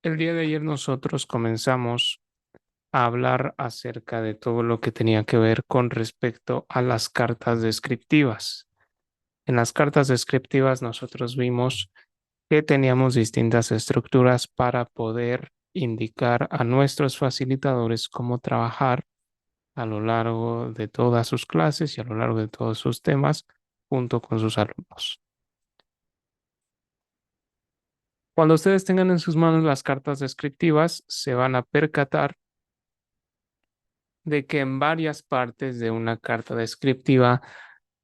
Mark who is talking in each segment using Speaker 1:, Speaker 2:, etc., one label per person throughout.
Speaker 1: El día de ayer nosotros comenzamos a hablar acerca de todo lo que tenía que ver con respecto a las cartas descriptivas. En las cartas descriptivas nosotros vimos que teníamos distintas estructuras para poder indicar a nuestros facilitadores cómo trabajar a lo largo de todas sus clases y a lo largo de todos sus temas junto con sus alumnos. Cuando ustedes tengan en sus manos las cartas descriptivas, se van a percatar de que en varias partes de una carta descriptiva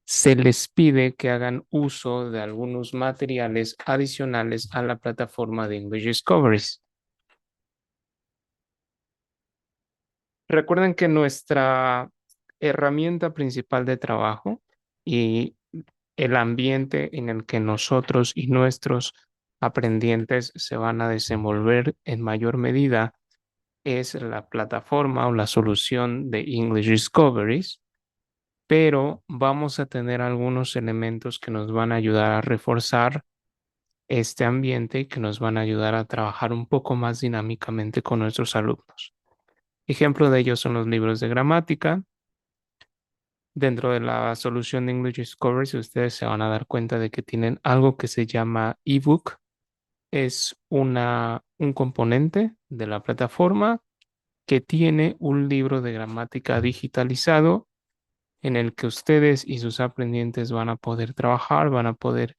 Speaker 1: se les pide que hagan uso de algunos materiales adicionales a la plataforma de English Discoveries. Recuerden que nuestra herramienta principal de trabajo y el ambiente en el que nosotros y nuestros aprendientes se van a desenvolver en mayor medida es la plataforma o la solución de English Discoveries, pero vamos a tener algunos elementos que nos van a ayudar a reforzar este ambiente y que nos van a ayudar a trabajar un poco más dinámicamente con nuestros alumnos. Ejemplo de ellos son los libros de gramática. Dentro de la solución de English Discovery, ustedes se van a dar cuenta de que tienen algo que se llama ebook. Es un componente de la plataforma que tiene un libro de gramática digitalizado en el que ustedes y sus aprendientes van a poder trabajar, van a poder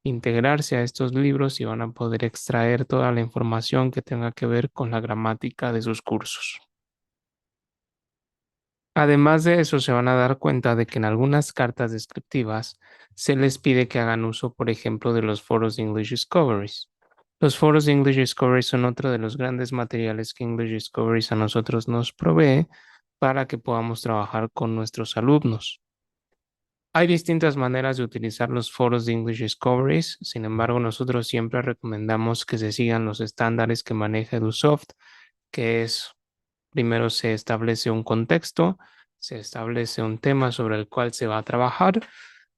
Speaker 1: integrarse a estos libros y van a poder extraer toda la información que tenga que ver con la gramática de sus cursos. Además de eso, se van a dar cuenta de que en algunas cartas descriptivas se les pide que hagan uso, por ejemplo, de los foros de English Discoveries. Los foros de English Discovery son otro de los grandes materiales que English Discoveries a nosotros nos provee para que podamos trabajar con nuestros alumnos. Hay distintas maneras de utilizar los foros de English Discoveries, sin embargo, nosotros siempre recomendamos que se sigan los estándares que maneja EduSoft, que es, primero se establece un contexto, se establece un tema sobre el cual se va a trabajar,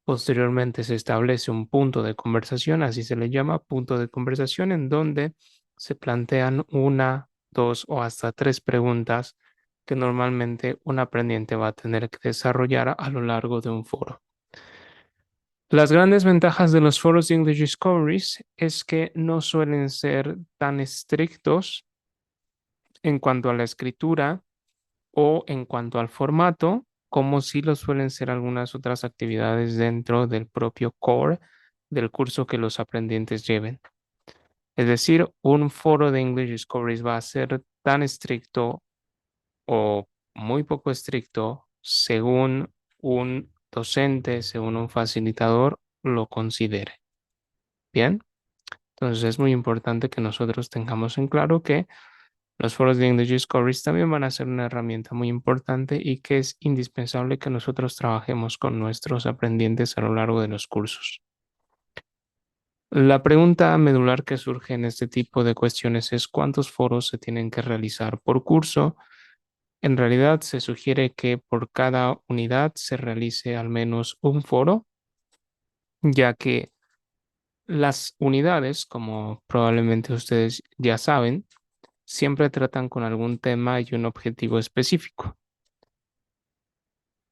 Speaker 1: posteriormente se establece un punto de conversación, así se le llama, punto de conversación, en donde se plantean una, dos o hasta tres preguntas que normalmente un aprendiente va a tener que desarrollar a lo largo de un foro. Las grandes ventajas de los foros de English Discoveries es que no suelen ser tan estrictos en cuanto a la escritura o en cuanto al formato, como sí lo suelen ser algunas otras actividades dentro del propio core del curso que los aprendientes lleven. Es decir, un foro de English Discoveries va a ser tan estricto o muy poco estricto según un docente, según un facilitador lo considere. Bien, entonces es muy importante que nosotros tengamos en claro que los foros de English Discoveries también van a ser una herramienta muy importante y que es indispensable que nosotros trabajemos con nuestros aprendientes a lo largo de los cursos. La pregunta medular que surge en este tipo de cuestiones es cuántos foros se tienen que realizar por curso. En realidad se sugiere que por cada unidad se realice al menos un foro, ya que las unidades, como probablemente ustedes ya saben, siempre tratan con algún tema y un objetivo específico.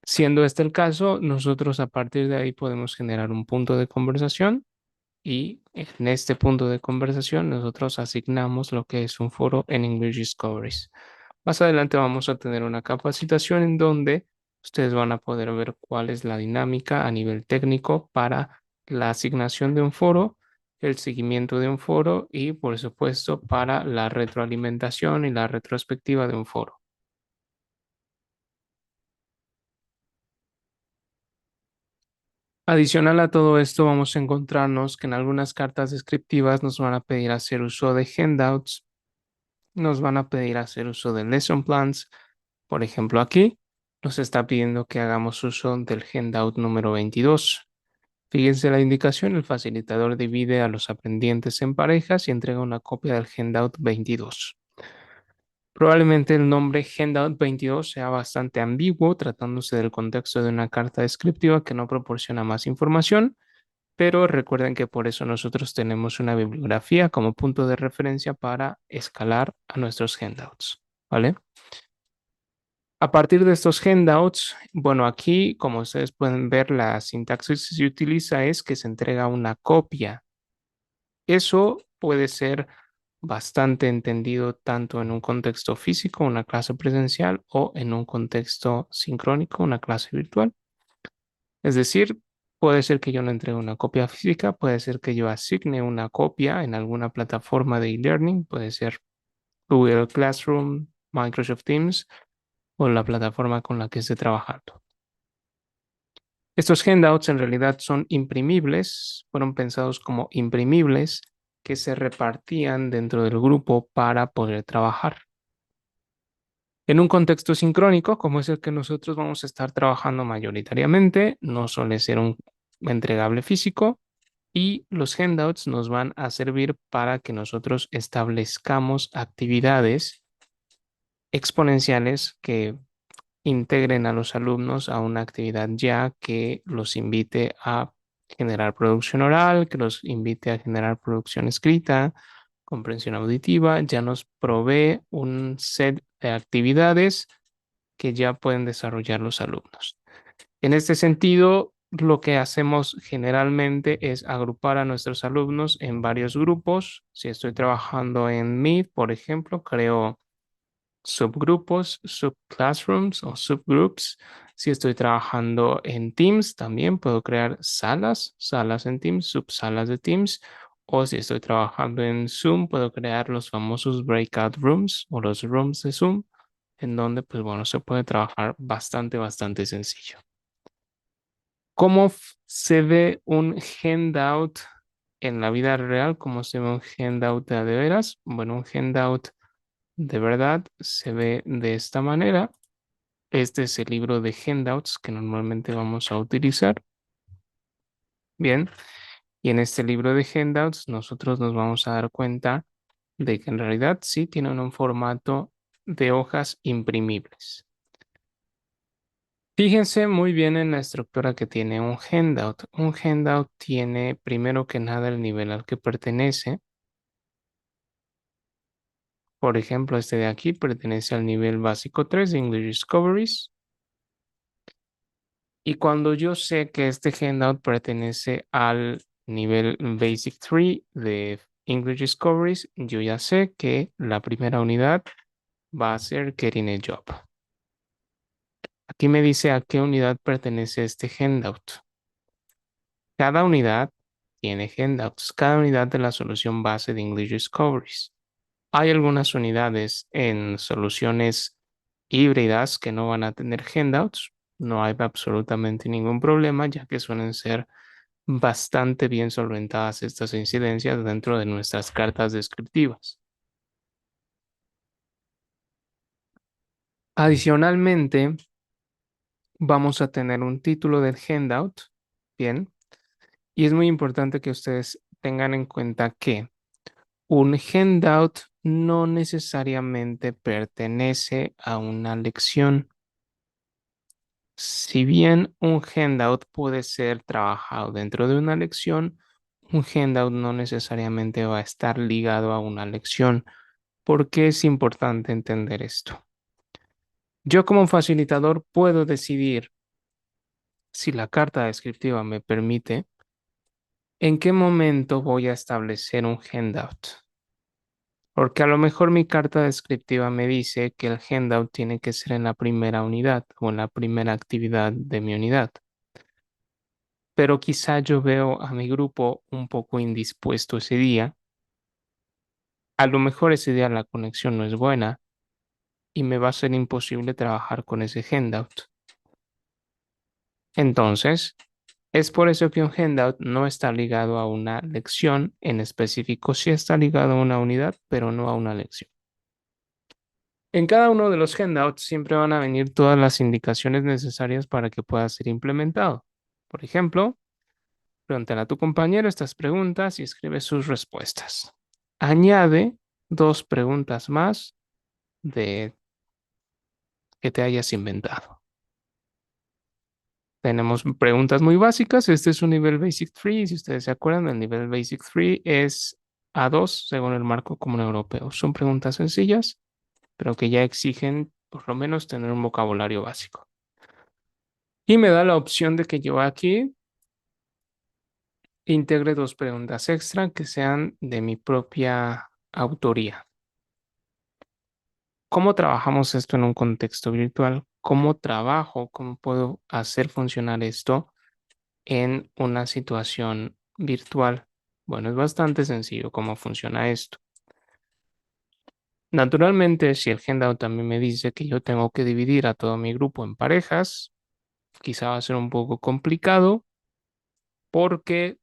Speaker 1: Siendo este el caso, nosotros a partir de ahí podemos generar un punto de conversación y en este punto de conversación nosotros asignamos lo que es un foro en English Discoveries. Más adelante vamos a tener una capacitación en donde ustedes van a poder ver cuál es la dinámica a nivel técnico para la asignación de un foro, el seguimiento de un foro y, por supuesto, para la retroalimentación y la retrospectiva de un foro. Adicional a todo esto, vamos a encontrarnos que en algunas cartas descriptivas nos van a pedir hacer uso de handouts, nos van a pedir hacer uso de lesson plans. Por ejemplo, aquí nos está pidiendo que hagamos uso del handout número 22. Fíjense la indicación, el facilitador divide a los aprendientes en parejas y entrega una copia del handout 22. Probablemente el nombre handout 22 sea bastante ambiguo, tratándose del contexto de una carta descriptiva que no proporciona más información, pero recuerden que por eso nosotros tenemos una bibliografía como punto de referencia para escalar a nuestros handouts, ¿vale? A partir de estos handouts, bueno, aquí, como ustedes pueden ver, la sintaxis que se utiliza es que se entrega una copia. Eso puede ser bastante entendido tanto en un contexto físico, una clase presencial, o en un contexto sincrónico, una clase virtual. Es decir, puede ser que yo no entregue una copia física, puede ser que yo asigne una copia en alguna plataforma de e-learning, puede ser Google Classroom, Microsoft Teams o la plataforma con la que esté trabajando. Estos handouts en realidad son imprimibles, fueron pensados como imprimibles que se repartían dentro del grupo para poder trabajar. En un contexto sincrónico, como es el que nosotros vamos a estar trabajando mayoritariamente, no suele ser un entregable físico y los handouts nos van a servir para que nosotros establezcamos actividades exponenciales que integren a los alumnos a una actividad ya que los invite a generar producción oral, que los invite a generar producción escrita, comprensión auditiva, ya nos provee un set de actividades que ya pueden desarrollar los alumnos. En este sentido, lo que hacemos generalmente es agrupar a nuestros alumnos en varios grupos. Si estoy trabajando en Meet, por ejemplo, creo subgrupos, subclassrooms o subgroups. Si estoy trabajando en Teams, también puedo crear salas en Teams, subsalas de Teams. O si estoy trabajando en Zoom, puedo crear los famosos breakout rooms o los rooms de Zoom, en donde, pues bueno, se puede trabajar bastante sencillo. ¿Cómo se ve un handout en la vida real? ¿Cómo se ve un handout de veras? Bueno, un handout de verdad se ve de esta manera. Este es el libro de handouts que normalmente vamos a utilizar. Bien, y en este libro de handouts nosotros nos vamos a dar cuenta de que en realidad sí tienen un formato de hojas imprimibles. Fíjense muy bien en la estructura que tiene un handout. Un handout tiene primero que nada el nivel al que pertenece. Por ejemplo, este de aquí pertenece al nivel básico 3 de English Discoveries. Y cuando yo sé que este handout pertenece al nivel Basic 3 de English Discoveries, yo ya sé que la primera unidad va a ser Getting a Job. Aquí me dice a qué unidad pertenece este handout. Cada unidad tiene handouts, cada unidad de la solución base de English Discoveries. Hay algunas unidades en soluciones híbridas que no van a tener handouts. No hay absolutamente ningún problema, ya que suelen ser bastante bien solventadas estas incidencias dentro de nuestras cartas descriptivas. Adicionalmente, vamos a tener un título del handout, bien, y es muy importante que ustedes tengan en cuenta que un handout no necesariamente pertenece a una lección. Si bien un handout puede ser trabajado dentro de una lección, un handout no necesariamente va a estar ligado a una lección. ¿Por qué es importante entender esto? Yo como facilitador puedo decidir si la carta descriptiva me permite en qué momento voy a establecer un handout. Porque a lo mejor mi carta descriptiva me dice que el handout tiene que ser en la primera unidad o en la primera actividad de mi unidad. Pero quizá yo veo a mi grupo un poco indispuesto ese día. A lo mejor ese día la conexión no es buena y me va a ser imposible trabajar con ese handout. Entonces, es por eso que un handout no está ligado a una lección en específico, sí está ligado a una unidad, pero no a una lección. En cada uno de los handouts siempre van a venir todas las indicaciones necesarias para que pueda ser implementado. Por ejemplo, pregúntale a tu compañero estas preguntas y escribe sus respuestas. Añade dos preguntas más de que te hayas inventado. Tenemos preguntas muy básicas. Este es un nivel Basic 3. Si ustedes se acuerdan, el nivel Basic 3 es A2 según el marco común europeo. Son preguntas sencillas, pero que ya exigen por lo menos tener un vocabulario básico. Y me da la opción de que yo aquí integre dos preguntas extra que sean de mi propia autoría. ¿Cómo trabajamos esto en un contexto virtual? ¿Cómo trabajo? ¿Cómo puedo hacer funcionar esto en una situación virtual? Bueno, es bastante sencillo cómo funciona esto. Naturalmente, si el Handout también me dice que yo tengo que dividir a todo mi grupo en parejas, quizá va a ser un poco complicado porque,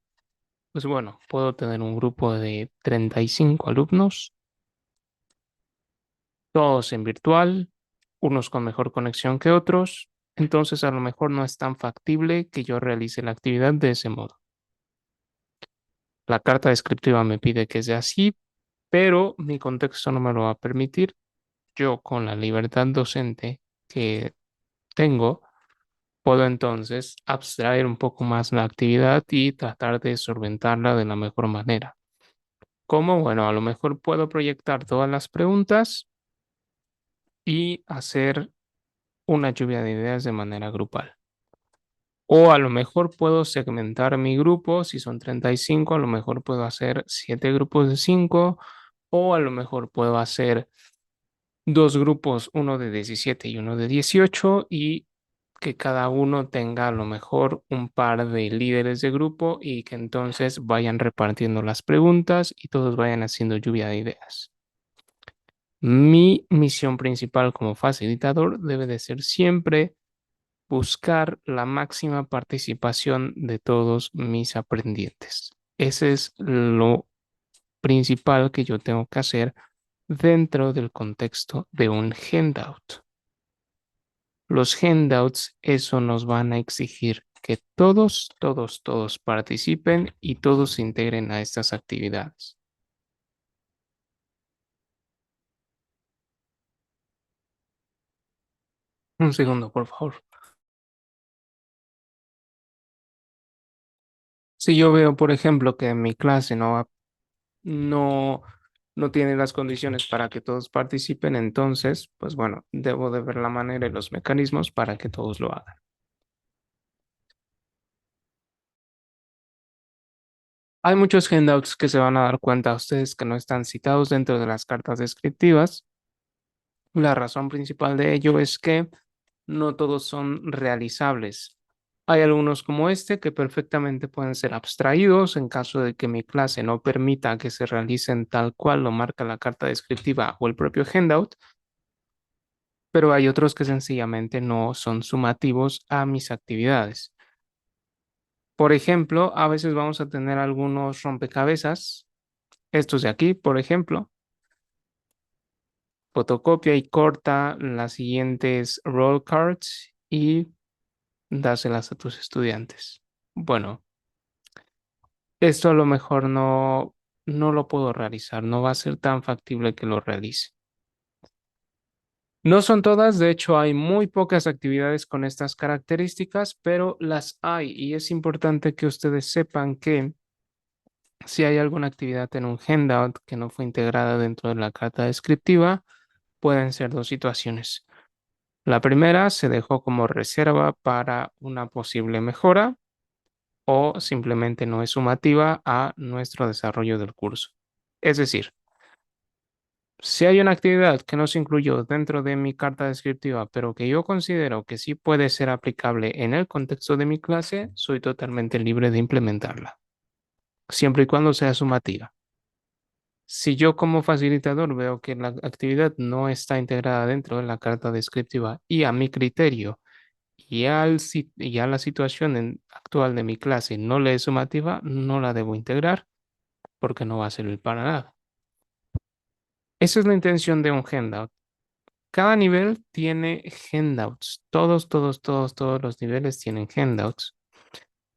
Speaker 1: pues bueno, puedo tener un grupo de 35 alumnos, todos en virtual, unos con mejor conexión que otros, entonces a lo mejor no es tan factible que yo realice la actividad de ese modo. La carta descriptiva me pide que sea así, pero mi contexto no me lo va a permitir. Yo, con la libertad docente que tengo, puedo entonces abstraer un poco más la actividad y tratar de solventarla de la mejor manera. ¿Cómo? Bueno, a lo mejor puedo proyectar todas las preguntas y hacer una lluvia de ideas de manera grupal. O a lo mejor puedo segmentar mi grupo, si son 35, a lo mejor puedo hacer 7 grupos de 5, o a lo mejor puedo hacer dos grupos, uno de 17 y uno de 18, y que cada uno tenga a lo mejor un par de líderes de grupo y que entonces vayan repartiendo las preguntas y todos vayan haciendo lluvia de ideas. Mi misión principal como facilitador debe de ser siempre buscar la máxima participación de todos mis aprendientes. Ese es lo principal que yo tengo que hacer dentro del contexto de un handout. Los handouts, eso nos van a exigir que todos participen y todos se integren a estas actividades. Un segundo, por favor. Si yo veo, por ejemplo, que en mi clase no, no tiene las condiciones para que todos participen, entonces, pues bueno, debo de ver la manera y los mecanismos para que todos lo hagan. Hay muchos handouts que se van a dar cuenta a ustedes que no están citados dentro de las cartas descriptivas. La razón principal de ello es que no todos son realizables. Hay algunos como este que perfectamente pueden ser abstraídos en caso de que mi clase no permita que se realicen tal cual lo marca la carta descriptiva o el propio handout, pero hay otros que sencillamente no son sumativos a mis actividades. Por ejemplo, a veces vamos a tener algunos rompecabezas, estos de aquí, por ejemplo, fotocopia y corta las siguientes roll cards y dáselas a tus estudiantes. Bueno, esto a lo mejor no lo puedo realizar, no va a ser tan factible que lo realice. No son todas, de hecho hay muy pocas actividades con estas características, pero las hay y es importante que ustedes sepan que si hay alguna actividad en un handout que no fue integrada dentro de la carta descriptiva, pueden ser dos situaciones. La primera se dejó como reserva para una posible mejora o simplemente no es sumativa a nuestro desarrollo del curso. Es decir, si hay una actividad que no se incluyó dentro de mi carta descriptiva, pero que yo considero que sí puede ser aplicable en el contexto de mi clase, soy totalmente libre de implementarla, siempre y cuando sea sumativa. Si yo como facilitador veo que la actividad no está integrada dentro de la carta descriptiva y a mi criterio y a la situación actual de mi clase no le es sumativa, no la debo integrar porque no va a servir para nada. Esa es la intención de un handout. Cada nivel tiene handouts. Todos los niveles tienen handouts.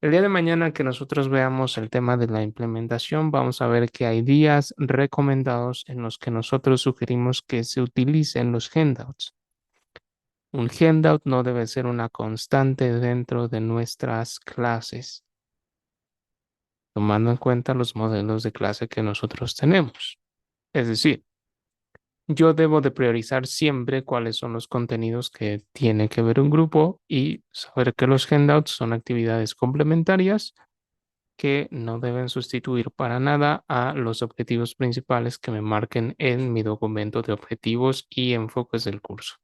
Speaker 1: El día de mañana que nosotros veamos el tema de la implementación, vamos a ver que hay días recomendados en los que nosotros sugerimos que se utilicen los handouts. Un handout no debe ser una constante dentro de nuestras clases, tomando en cuenta los modelos de clase que nosotros tenemos. Es decir, yo debo de priorizar siempre cuáles son los contenidos que tiene que ver un grupo y saber que los handouts son actividades complementarias que no deben sustituir para nada a los objetivos principales que me marquen en mi documento de objetivos y enfoques del curso.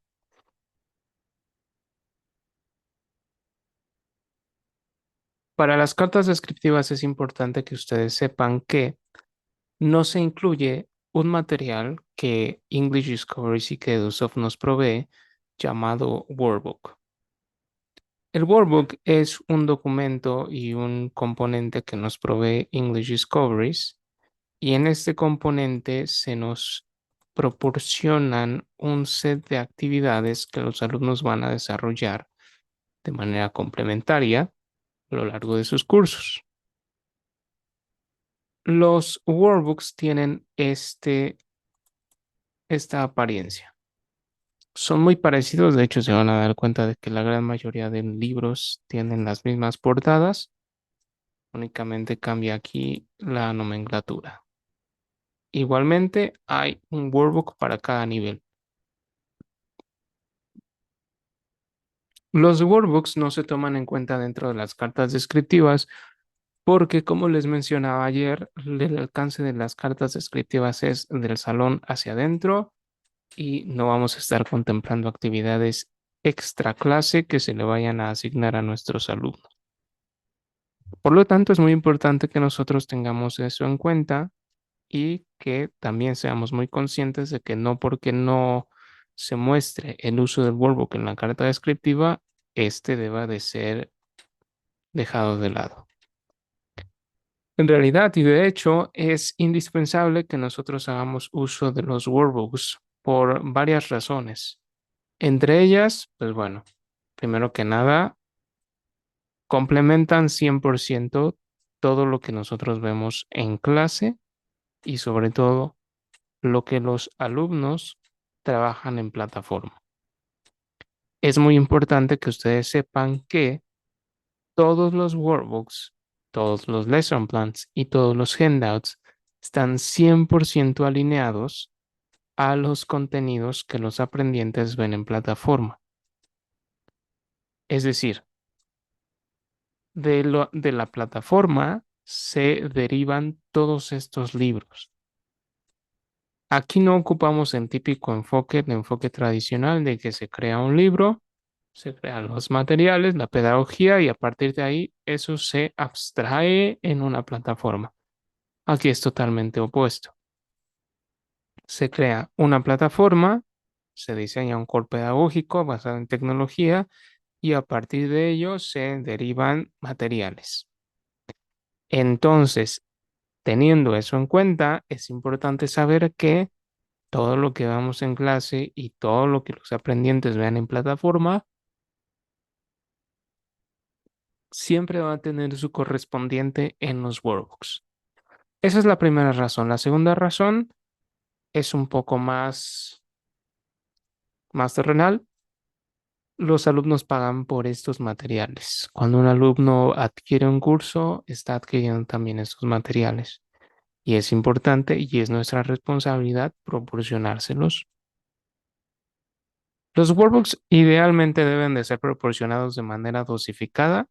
Speaker 1: Para las cartas descriptivas es importante que ustedes sepan que no se incluye un material que English Discovery y que EduSoft nos provee llamado Workbook. El Workbook es un documento y un componente que nos provee English Discoveries y en este componente se nos proporcionan un set de actividades que los alumnos van a desarrollar de manera complementaria a lo largo de sus cursos. Los workbooks tienen esta apariencia. Son muy parecidos, de hecho se van a dar cuenta de que la gran mayoría de libros tienen las mismas portadas, únicamente cambia aquí la nomenclatura. Igualmente hay un workbook para cada nivel. Los workbooks no se toman en cuenta dentro de las cartas descriptivas porque, como les mencionaba ayer, el alcance de las cartas descriptivas es del salón hacia adentro y no vamos a estar contemplando actividades extra clase que se le vayan a asignar a nuestros alumnos. Por lo tanto, es muy importante que nosotros tengamos eso en cuenta y que también seamos muy conscientes de que no porque no se muestre el uso del workbook en la carta descriptiva, este deba de ser dejado de lado. En realidad, y de hecho, es indispensable que nosotros hagamos uso de los workbooks por varias razones. Entre ellas, pues bueno, primero que nada, complementan 100% todo lo que nosotros vemos en clase y sobre todo lo que los alumnos trabajan en plataforma. Es muy importante que ustedes sepan que todos los workbooks, todos los lesson plans y todos los handouts están 100% alineados a los contenidos que los aprendientes ven en plataforma. Es decir, de la plataforma se derivan todos estos libros. Aquí no ocupamos el típico enfoque, el enfoque tradicional de que se crea un libro, se crean los materiales, la pedagogía y a partir de ahí eso se abstrae en una plataforma. Aquí es totalmente opuesto. Se crea una plataforma, se diseña un core pedagógico basado en tecnología y a partir de ello se derivan materiales. Entonces, teniendo eso en cuenta, es importante saber que todo lo que vamos en clase y todo lo que los aprendientes vean en plataforma siempre va a tener su correspondiente en los workbooks. Esa es la primera razón. La segunda razón es un poco más terrenal. Los alumnos pagan por estos materiales. Cuando un alumno adquiere un curso, está adquiriendo también estos materiales. Y es importante y es nuestra responsabilidad proporcionárselos. Los workbooks idealmente deben de ser proporcionados de manera dosificada,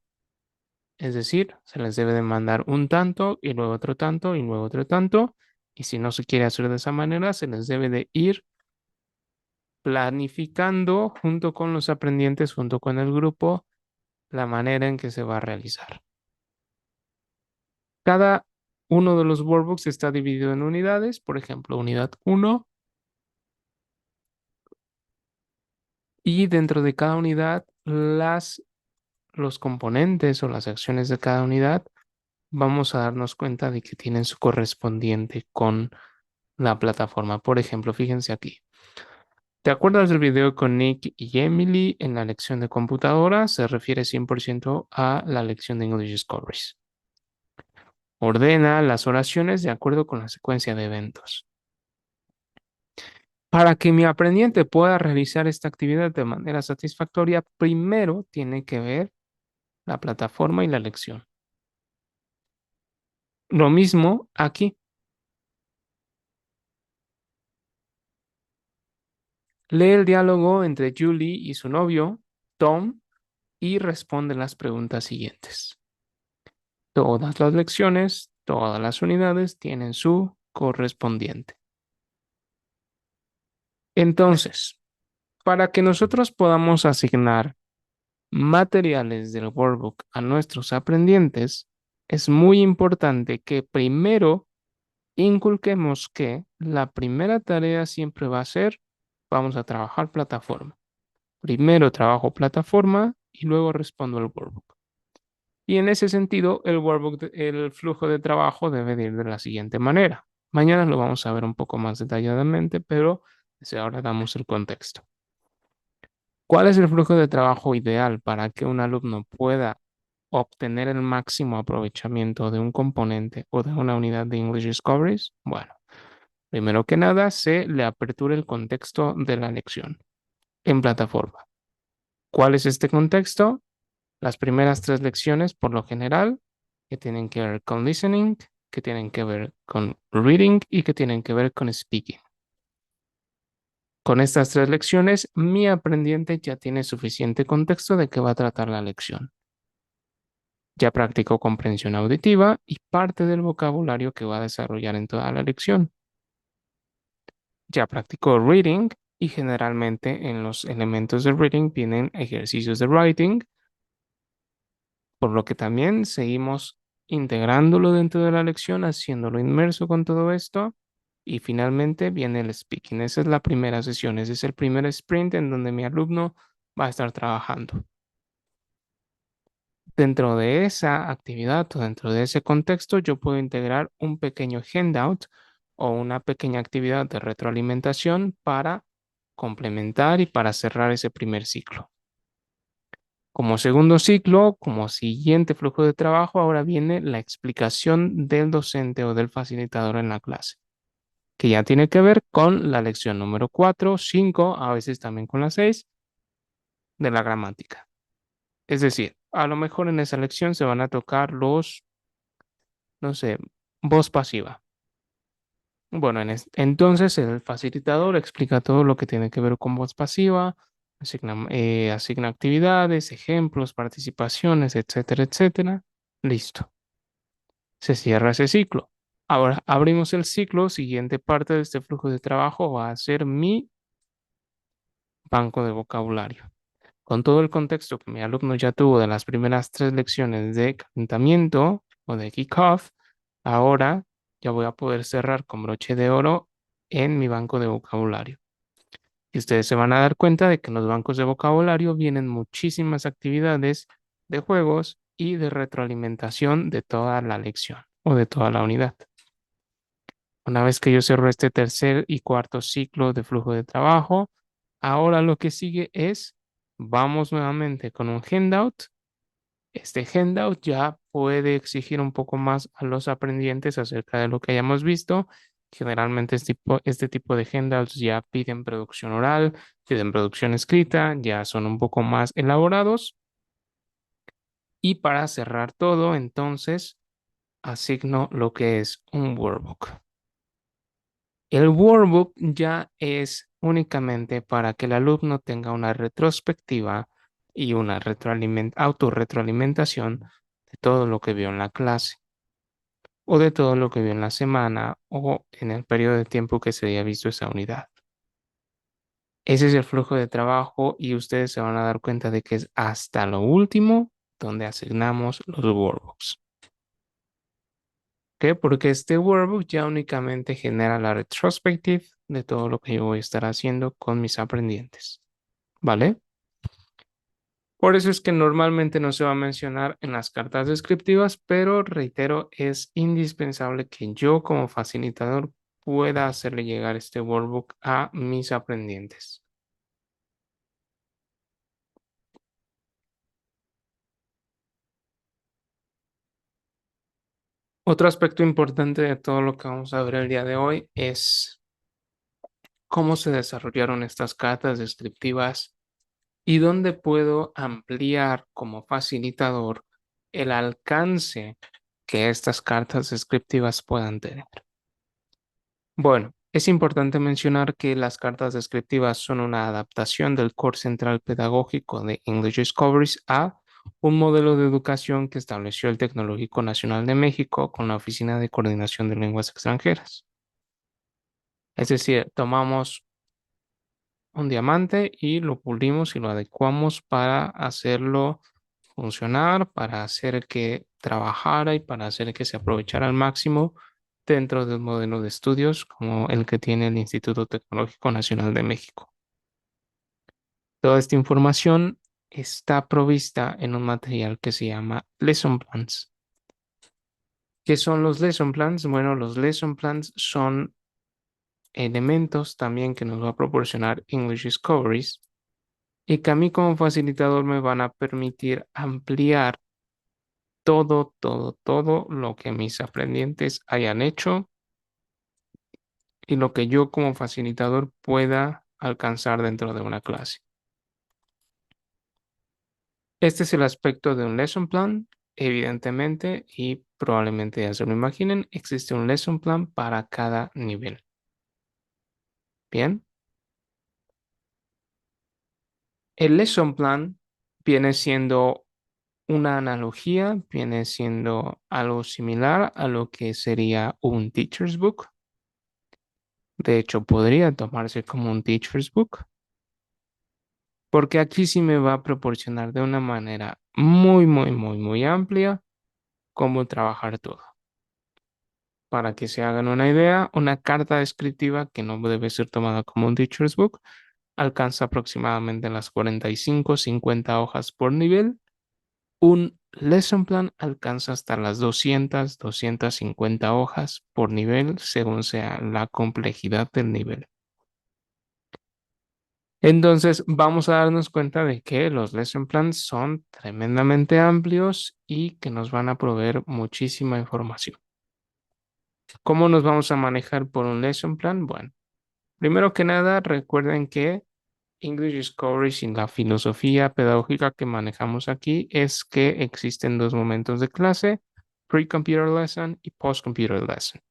Speaker 1: es decir, se les debe de mandar un tanto y luego otro tanto y luego otro tanto. Y si no se quiere hacer de esa manera, se les debe de ir planificando junto con los aprendientes, junto con el grupo, la manera en que se va a realizar. Cada uno de los workbooks está dividido en unidades, por ejemplo, unidad 1, y dentro de cada unidad los componentes o las acciones de cada unidad vamos a darnos cuenta de que tienen su correspondiente con la plataforma. Por ejemplo, fíjense aquí. ¿Te acuerdas del video con Nick y Emily en la lección de computadora? Se refiere 100% a la lección de English Discoveries. Ordena las oraciones de acuerdo con la secuencia de eventos. Para que mi aprendiente pueda realizar esta actividad de manera satisfactoria, primero tiene que ver la plataforma y la lección. Lo mismo aquí. Lee el diálogo entre Julie y su novio, Tom, y responde las preguntas siguientes. Todas las lecciones, todas las unidades tienen su correspondiente. Entonces, para que nosotros podamos asignar materiales del workbook a nuestros aprendientes, es muy importante que primero inculquemos que la primera tarea siempre va a ser, vamos a trabajar plataforma. Primero trabajo plataforma y luego respondo al workbook. Y en ese sentido, el workbook, el flujo de trabajo debe de ir de la siguiente manera. Mañana lo vamos a ver un poco más detalladamente, pero desde ahora damos el contexto. ¿Cuál es el flujo de trabajo ideal para que un alumno pueda obtener el máximo aprovechamiento de un componente o de una unidad de English Discoveries? Bueno, primero que nada, se le apertura el contexto de la lección en plataforma. ¿Cuál es este contexto? Las primeras tres lecciones, por lo general, que tienen que ver con listening, que tienen que ver con reading y que tienen que ver con speaking. Con estas tres lecciones, mi aprendiente ya tiene suficiente contexto de qué va a tratar la lección. Ya practicó comprensión auditiva y parte del vocabulario que va a desarrollar en toda la lección. Ya practicó reading y generalmente en los elementos de reading vienen ejercicios de writing, por lo que también seguimos integrándolo dentro de la lección, haciéndolo inmerso con todo esto. Y finalmente viene el speaking. Esa es la primera sesión, ese es el primer sprint en donde mi alumno va a estar trabajando. Dentro de esa actividad o dentro de ese contexto, yo puedo integrar un pequeño handout o una pequeña actividad de retroalimentación para complementar y para cerrar ese primer ciclo. Como segundo ciclo, como siguiente flujo de trabajo, ahora viene la explicación del docente o del facilitador en la clase, que ya tiene que ver con la lección número 4, 5, a veces también con la 6 de la gramática. Es decir, a lo mejor en esa lección se van a tocar los, no sé, voz pasiva. Bueno, entonces el facilitador explica todo lo que tiene que ver con voz pasiva, asigna actividades, ejemplos, participaciones, etcétera, etcétera. Listo. Se cierra ese ciclo. Ahora abrimos el ciclo. Siguiente parte de este flujo de trabajo va a ser mi banco de vocabulario. Con todo el contexto que mi alumno ya tuvo de las primeras tres lecciones de calentamiento o de kickoff, ahora ya voy a poder cerrar con broche de oro en mi banco de vocabulario. Y ustedes se van a dar cuenta de que en los bancos de vocabulario vienen muchísimas actividades de juegos y de retroalimentación de toda la lección o de toda la unidad. Una vez que yo cierro este tercer y cuarto ciclo de flujo de trabajo, ahora lo que sigue es, vamos nuevamente con un handout. Este handout ya puede exigir un poco más a los aprendientes acerca de lo que hayamos visto. Generalmente este tipo de handouts ya piden producción oral, piden producción escrita, ya son un poco más elaborados. Y para cerrar todo, entonces, asigno lo que es un workbook. El workbook ya es únicamente para que el alumno tenga una retrospectiva y una autorretroalimentación de todo lo que vio en la clase o de todo lo que vio en la semana o en el periodo de tiempo que se haya visto esa unidad. Ese es el flujo de trabajo y ustedes se van a dar cuenta de que es hasta lo último donde asignamos los workbooks. ¿Qué? Porque este workbook ya únicamente genera la retrospective de todo lo que yo voy a estar haciendo con mis aprendientes, ¿vale? Por eso es que normalmente no se va a mencionar en las cartas descriptivas, pero reitero, es indispensable que yo como facilitador pueda hacerle llegar este workbook a mis aprendientes. Otro aspecto importante de todo lo que vamos a ver el día de hoy es cómo se desarrollaron estas cartas descriptivas y dónde puedo ampliar como facilitador el alcance que estas cartas descriptivas puedan tener. Bueno, es importante mencionar que las cartas descriptivas son una adaptación del core central pedagógico de English Discoveries a un modelo de educación que estableció el Tecnológico Nacional de México con la Oficina de Coordinación de Lenguas Extranjeras. Es decir, tomamos un diamante y lo pulimos y lo adecuamos para hacerlo funcionar, para hacer que trabajara y para hacer que se aprovechara al máximo dentro de un modelo de estudios como el que tiene el Instituto Tecnológico Nacional de México. Toda esta información está provista en un material que se llama Lesson Plans. ¿Qué son los Lesson Plans? Bueno, los Lesson Plans son elementos también que nos va a proporcionar English Discoveries y que a mí como facilitador me van a permitir ampliar todo lo que mis aprendientes hayan hecho y lo que yo como facilitador pueda alcanzar dentro de una clase. Este es el aspecto de un lesson plan, evidentemente, y probablemente ya se lo imaginen, existe un lesson plan para cada nivel. Bien, el lesson plan viene siendo una analogía, viene siendo algo similar a lo que sería un teacher's book. De hecho, podría tomarse como un teacher's book, porque aquí sí me va a proporcionar de una manera muy amplia cómo trabajar todo. Para que se hagan una idea, una carta descriptiva que no debe ser tomada como un teacher's book alcanza aproximadamente las 45, 50 hojas por nivel. Un lesson plan alcanza hasta las 200, 250 hojas por nivel, según sea la complejidad del nivel. Entonces, vamos a darnos cuenta de que los lesson plans son tremendamente amplios y que nos van a proveer muchísima información. ¿Cómo nos vamos a manejar por un lesson plan? Bueno, primero que nada, recuerden que English Discovery sin la filosofía pedagógica que manejamos aquí es que existen dos momentos de clase, pre-computer lesson y post-computer lesson.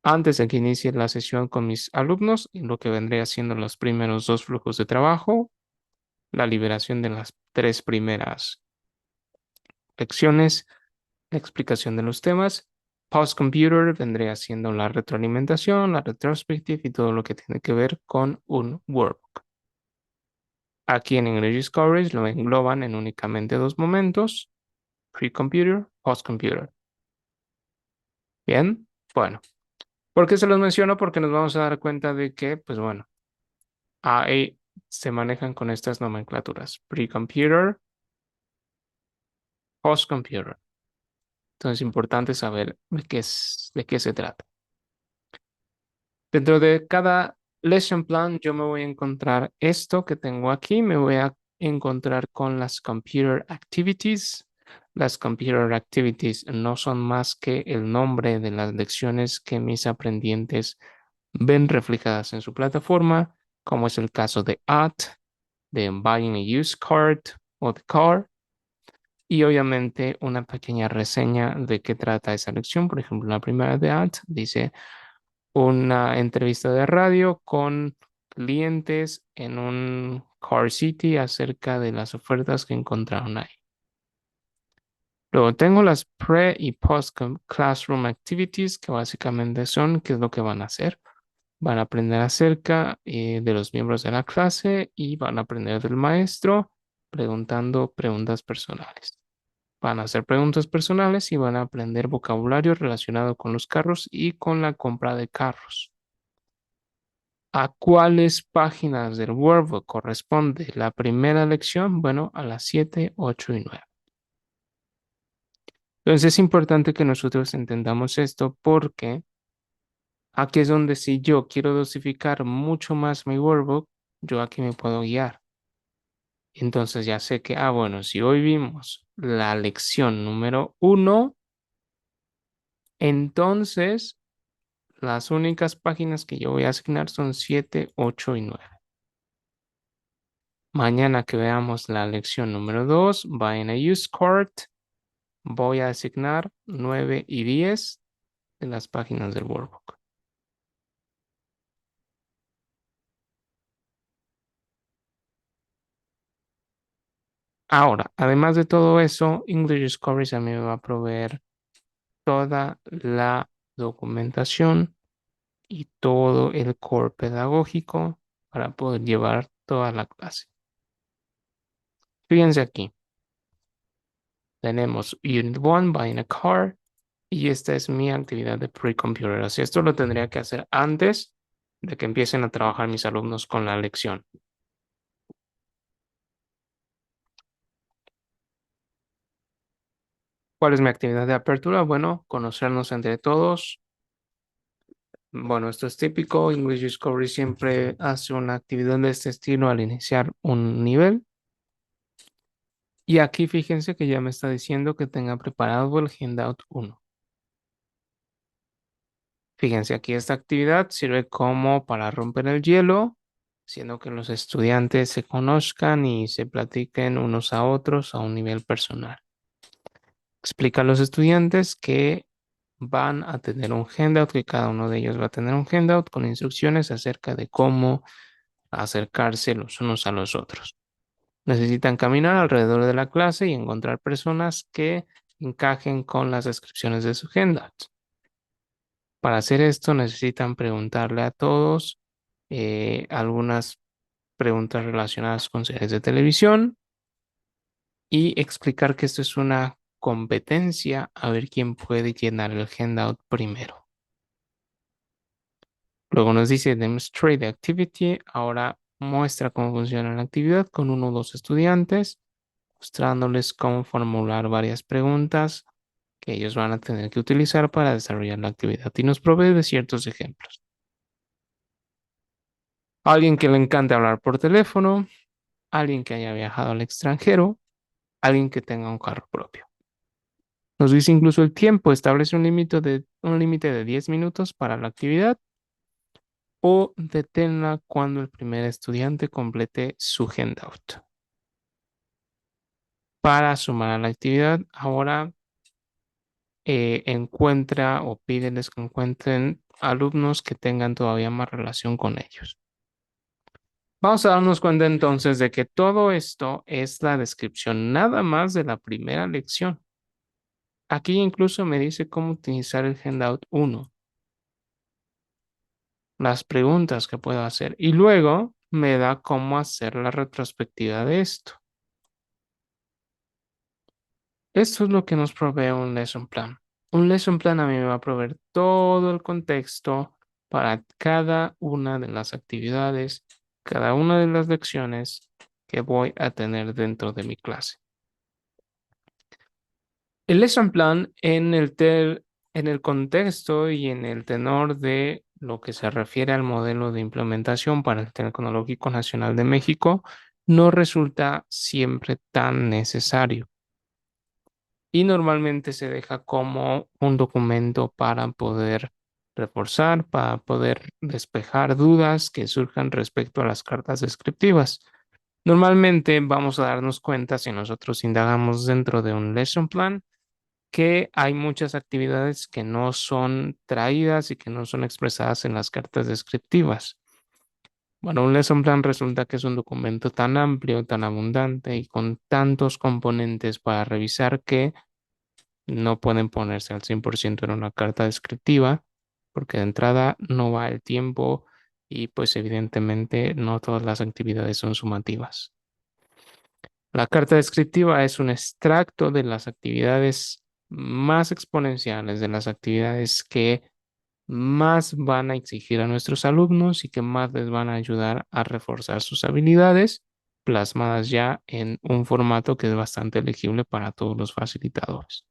Speaker 1: Antes de que inicie la sesión con mis alumnos, y lo que vendría siendo los primeros dos flujos de trabajo, la liberación de las tres primeras lecciones, la explicación de los temas. Post-computer vendría siendo la retroalimentación, la retrospective y todo lo que tiene que ver con un workbook. Aquí en English Discoveries lo engloban en únicamente dos momentos, pre-computer, post-computer. Bien, bueno. ¿Por qué se los menciono? Porque nos vamos a dar cuenta de que, pues bueno, ahí se manejan con estas nomenclaturas, pre-computer, post-computer. Entonces es importante saber de qué se trata. Dentro de cada lesson plan yo me voy a encontrar esto que tengo aquí, me voy a encontrar con las computer activities. Las computer activities no son más que el nombre de las lecciones que mis aprendientes ven reflejadas en su plataforma, como es el caso de add, de buying a used card o de car, y obviamente una pequeña reseña de qué trata esa lección. Por ejemplo, la primera de add dice una entrevista de radio con clientes en un Car City acerca de las ofertas que encontraron ahí. Luego tengo las pre y post classroom activities que básicamente son qué es lo que van a hacer. Van a aprender acerca de los miembros de la clase y van a aprender del maestro preguntando preguntas personales. Van a hacer preguntas personales y van a aprender vocabulario relacionado con los carros y con la compra de carros. ¿A cuáles páginas del Workbook corresponde la primera lección? Bueno, a las 7, 8 y 9. Entonces es importante que nosotros entendamos esto porque aquí es donde si yo quiero dosificar mucho más mi Workbook, yo aquí me puedo guiar. Entonces ya sé que, bueno, si hoy vimos la lección número 1, entonces Las únicas páginas que yo voy a asignar son 7, 8 y 9. Mañana que veamos la lección número 2, va en a use card. Voy a asignar 9 y 10 de las páginas del workbook. Ahora, además de todo eso, English Discovery a mí me va a proveer toda la documentación y todo el core pedagógico para poder llevar toda la clase. Fíjense aquí, tenemos Unit 1, Buying a Car, y esta es mi actividad de pre-computer. Así esto lo tendría que hacer antes de que empiecen a trabajar mis alumnos con la lección. ¿Cuál es mi actividad de apertura? Bueno, conocernos entre todos. Bueno, esto es típico. English Discovery siempre hace una actividad de este estilo al iniciar un nivel. Y aquí fíjense que ya me está diciendo que tenga preparado el Handout 1. Fíjense, aquí esta actividad sirve como para romper el hielo, siendo que los estudiantes se conozcan y se platiquen unos a otros a un nivel personal. Explica a los estudiantes que van a tener un handout, que cada uno de ellos va a tener un handout con instrucciones acerca de cómo acercarse los unos a los otros. Necesitan caminar alrededor de la clase y encontrar personas que encajen con las descripciones de su handout. Para hacer esto necesitan preguntarle a todos algunas preguntas relacionadas con series de televisión y explicar que esto es una competencia a ver quién puede llenar el handout primero. Luego nos dice Demonstrate the Activity. Ahora muestra cómo funciona la actividad con uno o dos estudiantes, mostrándoles cómo formular varias preguntas que ellos van a tener que utilizar para desarrollar la actividad y nos provee de ciertos ejemplos. Alguien que le encante hablar por teléfono, alguien que haya viajado al extranjero, alguien que tenga un carro propio. Nos dice incluso el tiempo, establece un límite de 10 minutos para la actividad o deténla cuando el primer estudiante complete su handout. Para sumar a la actividad, ahora encuentra o pídeles que encuentren alumnos que tengan todavía más relación con ellos. Vamos a darnos cuenta entonces de que todo esto es la descripción nada más de la primera lección. Aquí incluso me dice cómo utilizar el Handout 1, las preguntas que puedo hacer y luego me da cómo hacer la retrospectiva de esto. Esto es lo que nos provee un lesson plan. Un lesson plan a mí me va a proveer todo el contexto para cada una de las actividades, cada una de las lecciones que voy a tener dentro de mi clase. El lesson plan en el contexto y en el tenor de lo que se refiere al modelo de implementación para el Tecnológico Nacional de México no resulta siempre tan necesario y normalmente se deja como un documento para poder reforzar, para poder despejar dudas que surjan respecto a las cartas descriptivas. Normalmente vamos a darnos cuenta si nosotros indagamos dentro de un lesson plan que hay muchas actividades que no son traídas y que no son expresadas en las cartas descriptivas. Bueno, un lesson plan resulta que es un documento tan amplio, tan abundante y con tantos componentes para revisar que no pueden ponerse al 100% en una carta descriptiva, porque de entrada no va el tiempo y pues evidentemente no todas las actividades son sumativas. La carta descriptiva es un extracto de las actividades más exponenciales, de las actividades que más van a exigir a nuestros alumnos y que más les van a ayudar a reforzar sus habilidades, plasmadas ya en un formato que es bastante legible para todos los facilitadores.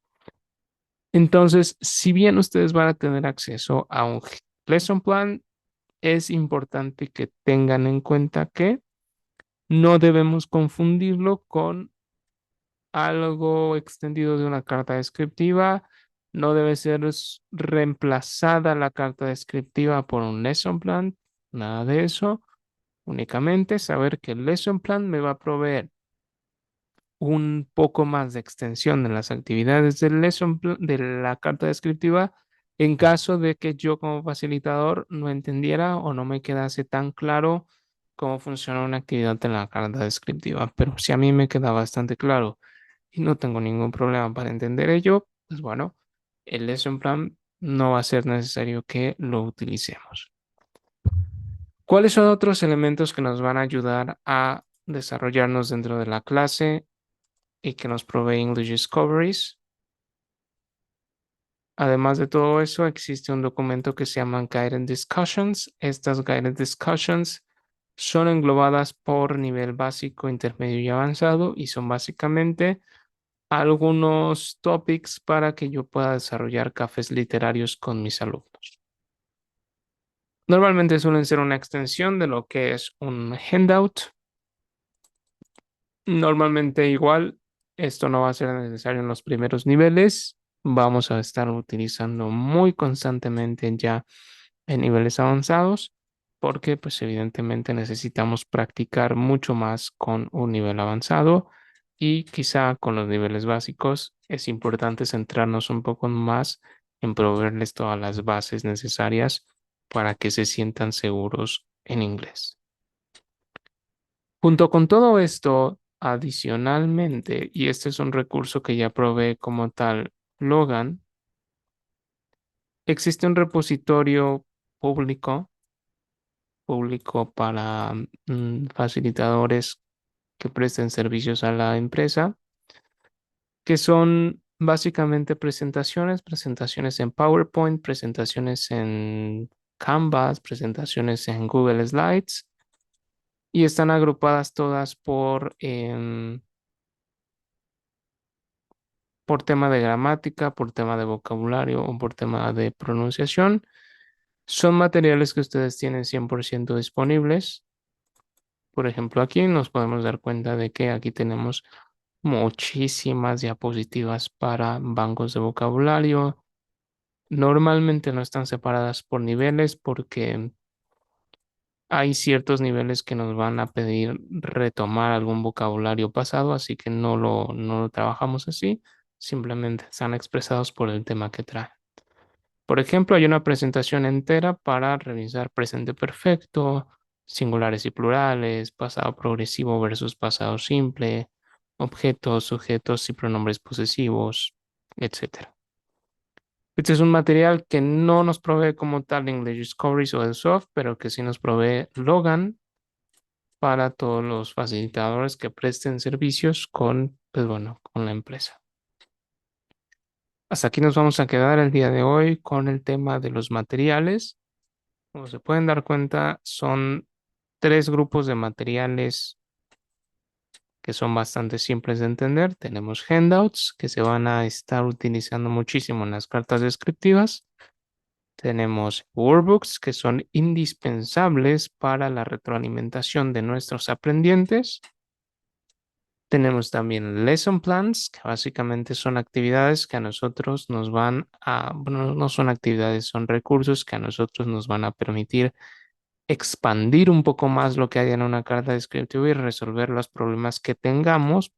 Speaker 1: Entonces, si bien ustedes van a tener acceso a un lesson plan, es importante que tengan en cuenta que no debemos confundirlo con algo extendido de una carta descriptiva, No debe ser reemplazada la carta descriptiva por un lesson plan, nada de eso. Únicamente saber que el lesson plan me va a proveer un poco más de extensión de las actividades del de la carta descriptiva en caso de que yo como facilitador no entendiera o no me quedase tan claro cómo funciona una actividad en la carta descriptiva. Pero si a mí me queda bastante claro y no tengo ningún problema para entender ello, pues bueno, el lesson plan no va a ser necesario que lo utilicemos. ¿Cuáles son otros elementos que nos van a ayudar a desarrollarnos dentro de la clase y que nos provee English Discoveries? Además de todo eso, existe un documento que se llama Guided Discussions. Estas Guided Discussions son englobadas por nivel básico, intermedio y avanzado y son básicamente algunos topics para que yo pueda desarrollar cafés literarios con mis alumnos. Normalmente suelen ser una extensión de lo que es un handout. Normalmente igual, esto no va a ser necesario en los primeros niveles. Vamos a estar utilizando muy constantemente ya en niveles avanzados, porque pues evidentemente necesitamos practicar mucho más con un nivel avanzado y quizá con los niveles básicos es importante centrarnos un poco más en proveerles todas las bases necesarias para que se sientan seguros en inglés. Junto con todo esto, adicionalmente, y este es un recurso que ya provee como tal Logan, existe un repositorio público, público para facilitadores que presten servicios a la empresa, que son básicamente presentaciones, presentaciones en PowerPoint, presentaciones en Canvas, presentaciones en Google Slides, y están agrupadas todas por tema de gramática, por tema de vocabulario o por tema de pronunciación. Son materiales que ustedes tienen 100% disponibles. Por ejemplo, aquí nos podemos dar cuenta de que aquí tenemos muchísimas diapositivas para bancos de vocabulario. Normalmente no están separadas por niveles porque hay ciertos niveles que nos van a pedir retomar algún vocabulario pasado, así que no lo trabajamos así, simplemente están expresados por el tema que trae. Por ejemplo, hay una presentación entera para revisar presente perfecto, singulares y plurales, pasado progresivo versus pasado simple, objetos, sujetos y pronombres posesivos, etcétera. Este es un material que no nos provee como tal English Discovery o el soft, pero que sí nos provee Logan para todos los facilitadores que presten servicios con, pues bueno, con la empresa. Hasta aquí nos vamos a quedar el día de hoy con el tema de los materiales. Como se pueden dar cuenta, son tres grupos de materiales que son bastante simples de entender. Tenemos handouts que se van a estar utilizando muchísimo en las cartas descriptivas. Tenemos workbooks que son indispensables para la retroalimentación de nuestros aprendientes. Tenemos también lesson plans, que básicamente son actividades que a nosotros nos van a, bueno, no son actividades, son recursos que a nosotros nos van a permitir expandir un poco más lo que hay en una carta descriptiva y resolver los problemas que tengamos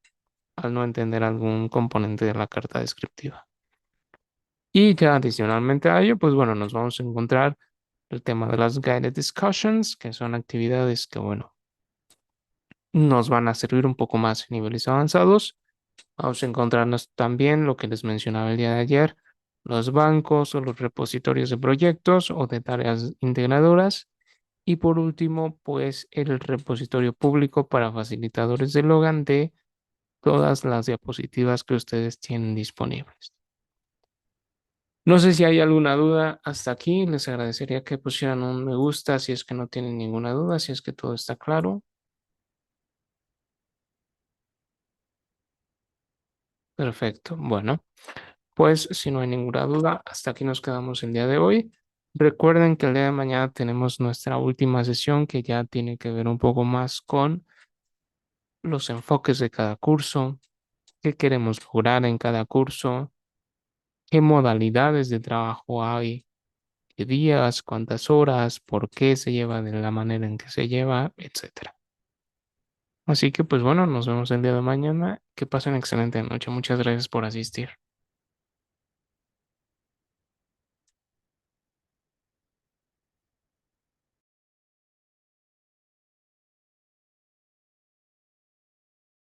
Speaker 1: al no entender algún componente de la carta descriptiva. Y ya adicionalmente a ello, pues bueno, nos vamos a encontrar el tema de las guided discussions, que son actividades que, bueno, nos van a servir un poco más en niveles avanzados. Vamos a encontrarnos también lo que les mencionaba el día de ayer, los bancos o los repositorios de proyectos o de tareas integradoras. Y por último, pues el repositorio público para facilitadores de Logan de todas las diapositivas que ustedes tienen disponibles. No sé si hay alguna duda hasta aquí. Les agradecería que pusieran un me gusta si es que no tienen ninguna duda, si es que todo está claro. Perfecto. Bueno, pues si no hay ninguna duda, hasta aquí nos quedamos el día de hoy. Recuerden que el día de mañana tenemos nuestra última sesión que ya tiene que ver un poco más con los enfoques de cada curso, qué queremos lograr en cada curso, qué modalidades de trabajo hay, qué días, cuántas horas, por qué se lleva de la manera en que se lleva, etcétera. Así que pues bueno, nos vemos el día de mañana. Que pasen excelente noche. Muchas gracias por asistir.